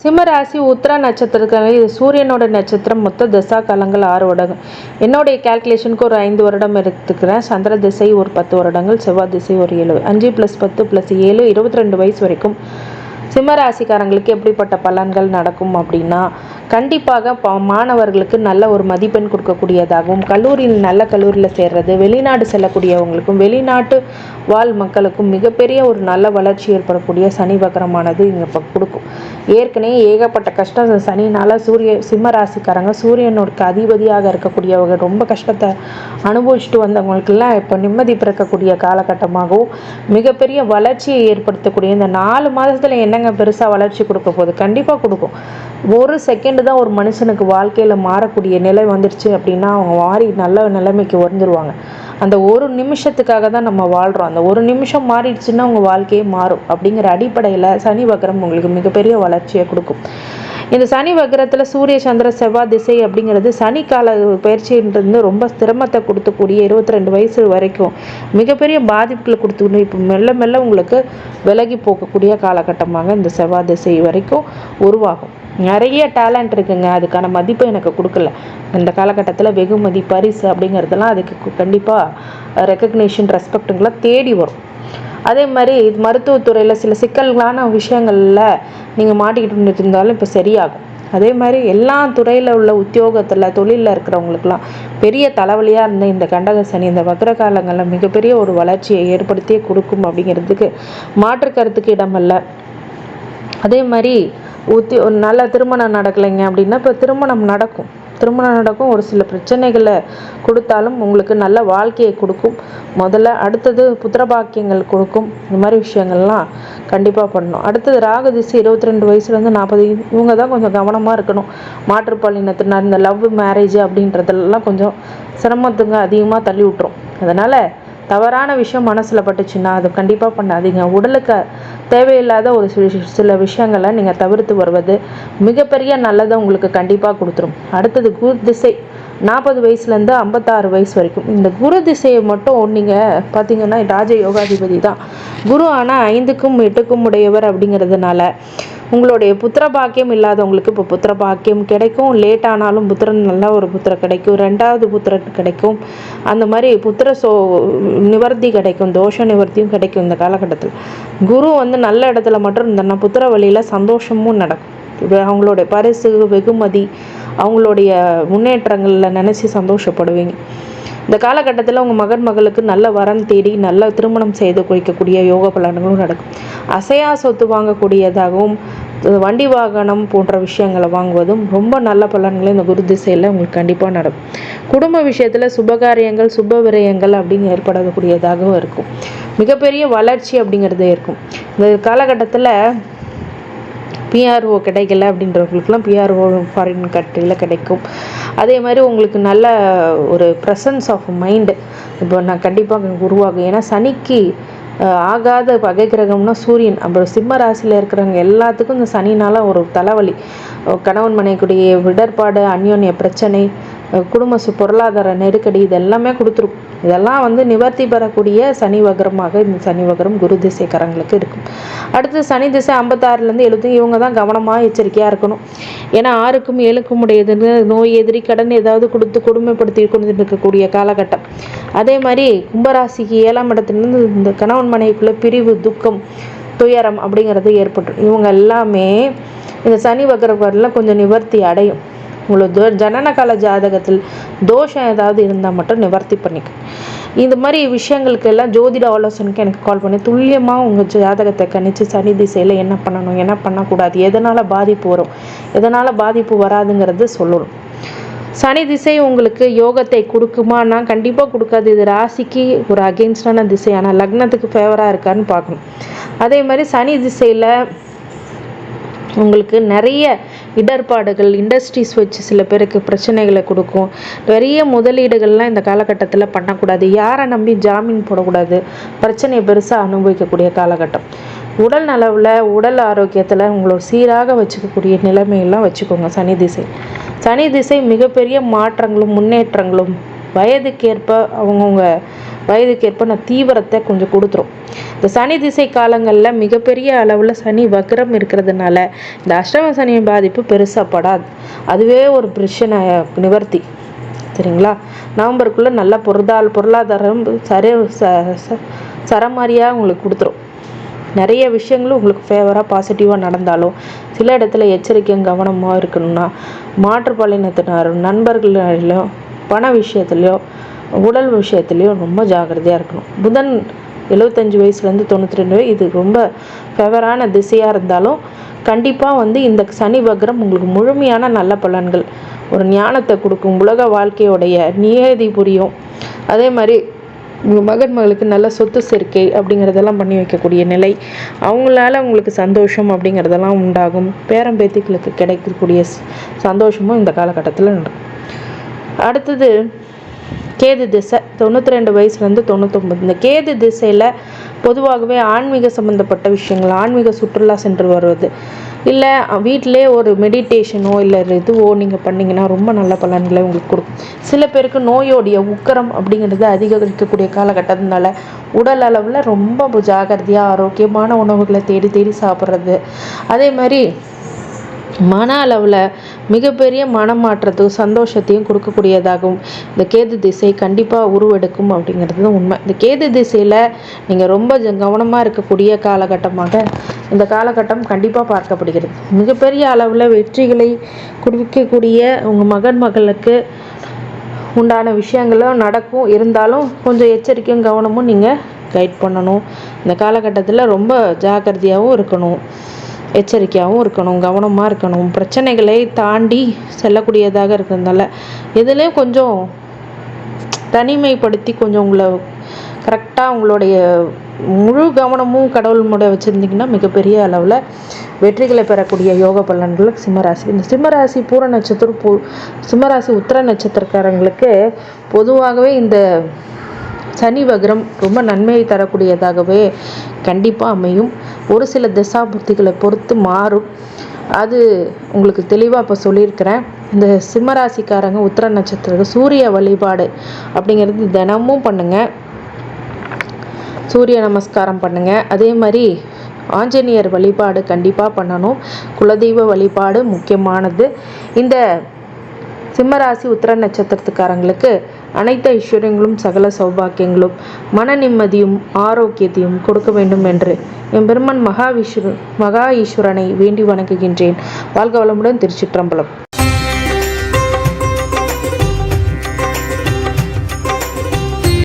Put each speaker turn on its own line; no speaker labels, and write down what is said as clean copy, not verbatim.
சிம்மராசி உத்திரா நட்சத்திரக்காரங்க. இது சூரியனோட நட்சத்திரம். மொத்த தசா காலங்கள் 6 வருடங்கள். என்னுடைய கேல்குலேஷனுக்கு ஒரு 5 வருடம் எடுத்துக்கிறேன். சந்திர திசை ஒரு 10 வருடங்கள், செவ்வாய் திசை ஒரு 7. 5 + 10 + 7 22 வயசு வரைக்கும் சிம்மராசிக்காரங்களுக்கு எப்படிப்பட்ட பலன்கள் நடக்கும் அப்படின்னா, கண்டிப்பாக மாணவர்களுக்கு நல்ல ஒரு மதிப்பெண் கொடுக்கக்கூடியதாகவும், கல்லூரியில் நல்ல கல்லூரியில் சேர்றது, வெளிநாடு செல்லக்கூடியவங்களுக்கும் வெளிநாட்டு வாழ் மக்களுக்கும் மிகப்பெரிய ஒரு நல்ல வளர்ச்சி ஏற்படக்கூடிய சனி வக்கரமானது இங்கே இப்போ கொடுக்கும். ஏற்கனவே ஏகப்பட்ட கஷ்டம் சனினால் சிம்ம ராசிக்காரங்க சூரியனோட அதிபதியாக இருக்கக்கூடியவங்க ரொம்ப கஷ்டத்தை அனுபவிச்சுட்டு வந்தவங்களுக்கெல்லாம் இப்போ நிம்மதி பிறக்கக்கூடிய காலகட்டமாகவும் மிகப்பெரிய வளர்ச்சியை ஏற்படுத்தக்கூடிய இந்த 4 மாதத்தில் என்னங்க பெருசாக வளர்ச்சி கொடுக்க போகுது? கண்டிப்பாக கொடுக்கும். ஒரு செகண்டு தான் ஒரு மனுஷனுக்கு வாழ்க்கையில் மாறக்கூடிய நிலை வந்துடுச்சு அப்படின்னா அவங்க மாறி நல்ல நிலைமைக்கு வந்துடுவாங்க. அந்த ஒரு நிமிஷத்துக்காக தான் நம்ம வாழ்கிறோம். அந்த ஒரு நிமிஷம் மாறிடுச்சுன்னா உங்கள் வாழ்க்கையே மாறும். அப்படிங்கிற அடிப்படையில் சனி வக்கரம் உங்களுக்கு மிகப்பெரிய வளர்ச்சியை கொடுக்கும். இந்த சனி வக்கரத்தில் சூரிய சந்திர செவ்வாய் திசை அப்படிங்கிறது சனி கால பயிற்சின்றது ரொம்ப சிரமத்தை கொடுத்துக்கூடிய 22 வயசு வரைக்கும் மிகப்பெரிய பாதிப்புகளை கொடுத்துக்கணும். இப்போ மெல்ல மெல்ல உங்களுக்கு விலகி போகக்கூடிய காலகட்டமாக இந்த செவ்வாய் திசை வரைக்கும் உருவாகும். நிறைய டேலண்ட் இருக்குங்க, அதுக்கான மதிப்பை எனக்கு கொடுக்கல. இந்த காலகட்டத்தில் வெகுமதி பரிசு அப்படிங்கிறதெல்லாம் அதுக்கு கண்டிப்பாக ரெக்கக்னேஷன் ரெஸ்பெக்டுங்களாம் தேடி வரும். அதே மாதிரி மருத்துவத்துறையில் சில சிக்கல்களான விஷயங்களில் நீங்கள் மாட்டிக்கிட்டு இருந்தாலும் இப்போ சரியாகும். அதே மாதிரி எல்லா துறையில் உள்ள உத்தியோகத்தில் தொழிலில் இருக்கிறவங்களுக்கெல்லாம் பெரிய தலைவலியாக இருந்த இந்த கண்டக சனி இந்த வக்ர காலங்களில் மிகப்பெரிய ஒரு வளர்ச்சியை ஏற்படுத்தியே கொடுக்கும் அப்படிங்கிறதுக்கு மாற்று கருத்துக்கு இடமல்ல. அதே மாதிரி நல்ல திருமணம் நடக்கலைங்க அப்படின்னா இப்போ திருமணம் நடக்கும். ஒரு சில பிரச்சனைகளை கொடுத்தாலும் உங்களுக்கு நல்ல வாழ்க்கையை கொடுக்கும். முதல்ல அடுத்தது புத்திரபாக்கியங்கள் கொடுக்கும். இந்த மாதிரி விஷயங்கள்லாம் கண்டிப்பாக பண்ணணும். அடுத்தது ராகு திசை 22 வயசுலேருந்து 40 இவங்க தான் கொஞ்சம் கவனமாக இருக்கணும். மாற்றுப்பாலினத்தினர் இந்த லவ் மேரேஜ் அப்படின்றதெல்லாம் கொஞ்சம் சிரமத்துங்க அதிகமாக தள்ளி விட்டுரும். அதனால் தவறான விஷயம் மனசில் பட்டுச்சுன்னா அது கண்டிப்பாக பண்ணாதீங்க. உடலுக்கு தேவையில்லாத ஒரு சில விஷயங்களை நீங்கள் தவிர்த்து வருவது மிகப்பெரிய நல்லதை உங்களுக்கு கண்டிப்பாக கொடுத்துரும். அடுத்தது குரு திசை 40 வயசுலேருந்து 56 வயசு வரைக்கும். இந்த குரு திசையை மட்டும் நீங்கள் பார்த்தீங்கன்னா ராஜ யோகாதிபதி தான் குரு. ஆனால் 5க்கும் 8க்கும் உடையவர் அப்படிங்கிறதுனால உங்களுடைய புத்திர பாக்கியம் இல்லாதவங்களுக்கு இப்போ புத்திர பாக்கியம் கிடைக்கும். லேட் ஆனாலும் புத்திரன் நல்லா ஒரு புத்திரம் கிடைக்கும், 2வது புத்திரன் கிடைக்கும். அந்த மாதிரி புத்திர நிவர்த்தி கிடைக்கும், தோஷ நிவர்த்தியும் கிடைக்கும். இந்த காலகட்டத்தில் குரு நல்ல இடத்துல மட்டும் இருந்தனா புத்திர வழியில் சந்தோஷமும் நடக்கும். அவங்களுடைய பரிசு வெகுமதி அவங்களுடைய முன்னேற்றங்களில் நினச்சி சந்தோஷப்படுவீங்க. இந்த காலகட்டத்தில் உங்கள் மகளுக்கு நல்ல வரன் தேடி நல்ல திருமணம் செய்து குறிக்கக்கூடிய யோக பலன்களும் நடக்கும். அசையா சொத்து வாங்கக்கூடியதாகவும் வண்டி வாகனம் போன்ற விஷயங்களை வாங்குவதும் ரொம்ப நல்ல பலன்களை இந்த குரு திசையில் உங்களுக்கு கண்டிப்பாக நடக்கும். குடும்ப விஷயத்தில் சுபகாரியங்கள் சுப விரயங்கள் அப்படின்னு ஏற்படக்கூடியதாகவும் இருக்கும். மிகப்பெரிய வளர்ச்சி அப்படிங்கிறது இருக்கும். இந்த காலகட்டத்தில் பிஆர்ஓ கிடைக்கல அப்படின்றவங்களுக்குலாம் பிஆர்ஓ ஃபாரின் கண்ட்ரியில் கிடைக்கும். அதே மாதிரி உங்களுக்கு நல்ல ஒரு ப்ரெசன்ஸ் ஆஃப் மைண்டு இப்போ நான் கண்டிப்பாக உருவாகும். ஏன்னா சனிக்கு ஆகாத பகை கிரகம்னா சூரியன். அப்புறம் சிம்ம ராசியில் இருக்கிறவங்க எல்லாத்துக்கும் இந்த சனினால் ஒரு தலைவலி, கணவன் மனைவிக்குடைய இடர்பாடு, அந்யோன்ய பிரச்சனை, குடும்ப பொருளாதார நெருக்கடி இதெல்லாமே கொடுத்துரும். இதெல்லாம் நிவர்த்தி பெறக்கூடிய சனி வக்கரமாக இந்த சனி வக்கரம் குரு திசைக்காரங்களுக்கு இருக்கும். அடுத்து சனி திசை 56லேருந்து 70 இவங்க தான் கவனமாக எச்சரிக்கையாக இருக்கணும். ஏன்னா 6க்கும் 7க்கும் உடையதுன்னு நோய் எதிரி கடன் ஏதாவது கொடுத்து கொடுமைப்படுத்தி கொண்டு இருக்கக்கூடிய காலகட்டம். அதே மாதிரி கும்பராசிக்கு 7ஆம் இடத்துலேருந்து இந்த கணவன் மனைவிக்குள்ள பிரிவு, துக்கம், துயரம் அப்படிங்கிறது ஏற்பட்டுரும். இவங்க எல்லாமே இந்த சனி வக்கரத்தில் கொஞ்சம் நிவர்த்தி அடையும். உங்களுக்கு ஜனன கால ஜாதகத்தில் தோஷம் ஏதாவது இருந்தால் மட்டும் நிவர்த்தி பண்ணிக்கும். இந்த மாதிரி விஷயங்களுக்கு எல்லாம் ஜோதிட ஆலோசனைக்கு எனக்கு கால் பண்ணி துல்லியமாக உங்கள் ஜாதகத்தை கணிச்சு சனி திசையில் என்ன பண்ணணும், என்ன பண்ணக்கூடாது, எதனால் பாதிப்பு வரும், எதனால் பாதிப்பு வராதுங்கிறது சொல்லணும். சனி திசை உங்களுக்கு யோகத்தை கொடுக்குமானா கண்டிப்பாக கொடுக்காது. இது ராசிக்கு ஒரு அகெயின்ஸ்டான திசை. ஆனால் லக்னத்துக்கு ஃபேவராக இருக்கான்னு பார்க்கணும். அதே மாதிரி சனி திசையில் உங்களுக்கு நிறைய இடர்பாடுகள், இண்டஸ்ட்ரீஸ் வச்சு சில பேருக்கு பிரச்சனைகளை கொடுக்கும். நிறைய முதலீடுகள்லாம் இந்த காலகட்டத்தில் பண்ணக்கூடாது. யாரை நம்பி ஜாமீன் போடக்கூடாது. பிரச்சனையை பெருசாக அனுபவிக்கக்கூடிய காலகட்டம். உடல் நலவில் உடல் ஆரோக்கியத்தில் உங்களை சீராக வச்சுக்கக்கூடிய நிலைமையெல்லாம் வச்சுக்கோங்க. சனி திசை மிகப்பெரிய மாற்றங்களும் முன்னேற்றங்களும் வயதுக்கேற்ப அவங்கவுங்க வயதுக்கேற்ப தீவிரத்தை கொஞ்சம் கொடுத்துரும். இந்த சனி திசை காலங்களில் மிகப்பெரிய அளவில் சனி வக்ரம் இருக்கிறதுனால இந்த அஷ்டம சனியின் பாதிப்பு பெருசாக படாது. அதுவே ஒரு பிரச்சனை நிவர்த்தி. சரிங்களா? நவம்பருக்குள்ளே நல்ல பொருளாதாரம் சரமாரியாக உங்களுக்கு கொடுத்துரும். நிறைய விஷயங்களும் உங்களுக்கு ஃபேவராக பாசிட்டிவாக நடந்தாலும் சில இடத்துல எச்சரிக்கையும் கவனமாக இருக்கணும்னா மாற்றுப்பாலினத்தினாரும் நண்பர்களிலும் பண விஷயத்துலையோ உடல் விஷயத்துலையோ ரொம்ப ஜாக்கிரதையாக இருக்கணும். புதன் 75 வயசுலேருந்து 92 இது ரொம்ப ஃபேவரான திசையாக இருந்தாலும் கண்டிப்பாக இந்த சனி வக்ரம் உங்களுக்கு முழுமையான நல்ல பலன்கள், ஒரு ஞானத்தை கொடுக்கும், உலக வாழ்க்கையோடைய நியதி புரியும். அதே மாதிரி உங்கள் மகளுக்கு நல்ல சொத்து சேர்க்கை அப்படிங்கிறதெல்லாம் பண்ணி வைக்கக்கூடிய நிலை, அவங்களால உங்களுக்கு சந்தோஷம் அப்படிங்கிறதெல்லாம் உண்டாகும். பேரம்பேத்திகளுக்கு கிடைக்கக்கூடிய சந்தோஷமும் இந்த காலகட்டத்தில் நடக்கும். அடுத்தது கேது திசை 92 வயசுலேருந்து 99. இந்த கேது திசையில் பொதுவாகவே ஆன்மீக சம்மந்தப்பட்ட விஷயங்கள், ஆன்மீக சுற்றுலா சென்று வருவது, இல்லை வீட்டிலே ஒரு மெடிடேஷனோ இல்லை இதுவோ நீங்கள் பண்ணிங்கன்னா ரொம்ப நல்ல பலன்களை உங்களுக்கு கொடுக்கும். சில பேருக்கு நோயோடைய உக்கரம் அப்படிங்கிறது அதிகரிக்கக்கூடிய காலகட்டத்தினால உடல் அளவில் ரொம்ப ஜாகிரதையாக ஆரோக்கியமான உணவுகளை தேடி தேடி சாப்பிட்றது, அதே மாதிரி மன அளவில் மிகப்பெரிய மனமாற்றத்துக்கும் சந்தோஷத்தையும் கொடுக்கக்கூடியதாகவும் இந்த கேது திசை கண்டிப்பாக உருவெடுக்கும் அப்படிங்கிறது தான் உண்மை. இந்த கேது திசையில் நீங்கள் ரொம்ப கவனமாக இருக்கக்கூடிய காலகட்டமாக இந்த காலகட்டம் கண்டிப்பாக பார்க்கப்படுகிறது. மிகப்பெரிய அளவில் வெற்றிகளை குவிக்கக்கூடிய உங்கள் மகளுக்கு உண்டான விஷயங்களும் நடக்கும். இருந்தாலும் கொஞ்சம் எச்சரிக்கையும் கவனமும் நீங்கள் கைட் பண்ணணும். இந்த காலகட்டத்தில் ரொம்ப ஜாக்கிரதையாகவும் இருக்கணும், எச்சரிக்கையாகவும் இருக்கணும், கவனமாக இருக்கணும். பிரச்சனைகளை தாண்டி செல்லக்கூடியதாக இருக்கிறதுனால எதுலேயும் கொஞ்சம் தனிமைப்படுத்தி கொஞ்சம் உங்களை கரெக்டாக உங்களுடைய முழு கவனமும் கடவுள் முறை வச்சுருந்திங்கன்னா மிகப்பெரிய அளவில் வெற்றிகளை பெறக்கூடிய யோக பலன்கள் சிம்மராசி. இந்த சிம்மராசி பூர நட்சத்திரம் சிம்மராசி உத்திர நட்சத்திரக்காரங்களுக்கு பொதுவாகவே இந்த சனி வக்ரம் ரொம்ப நன்மையை தரக்கூடியதாகவே கண்டிப்பாக அமையும். ஒரு சில தசாபுத்திகளை பொறுத்து மாறும். அது உங்களுக்கு தெளிவாக இப்போ சொல்லியிருக்கிறேன். இந்த சிம்மராசிக்காரங்க உத்திர நட்சத்திரம் சூரிய வழிபாடு அப்படிங்கிறது தினமும் பண்ணுங்கள். சூரிய நமஸ்காரம் பண்ணுங்கள். அதே மாதிரி ஆஞ்சநேயர் வழிபாடு கண்டிப்பாக பண்ணணும். குலதெய்வ வழிபாடு முக்கியமானது. இந்த சிம்மராசி உத்திர நட்சத்திரத்துக்காரங்களுக்கு அனைத்து ஐஸ்வர்யங்களும் சகல சௌபாக்கியங்களும் மன நிம்மதியும் ஆரோக்கியத்தையும் கொடுக்க வேண்டும் என்று எம்பெருமான் மகா ஈஸ்வரனை வேண்டி வணங்குகின்றேன். வாழ்க வளமுடன். திருச்சிற்றம்பலம்.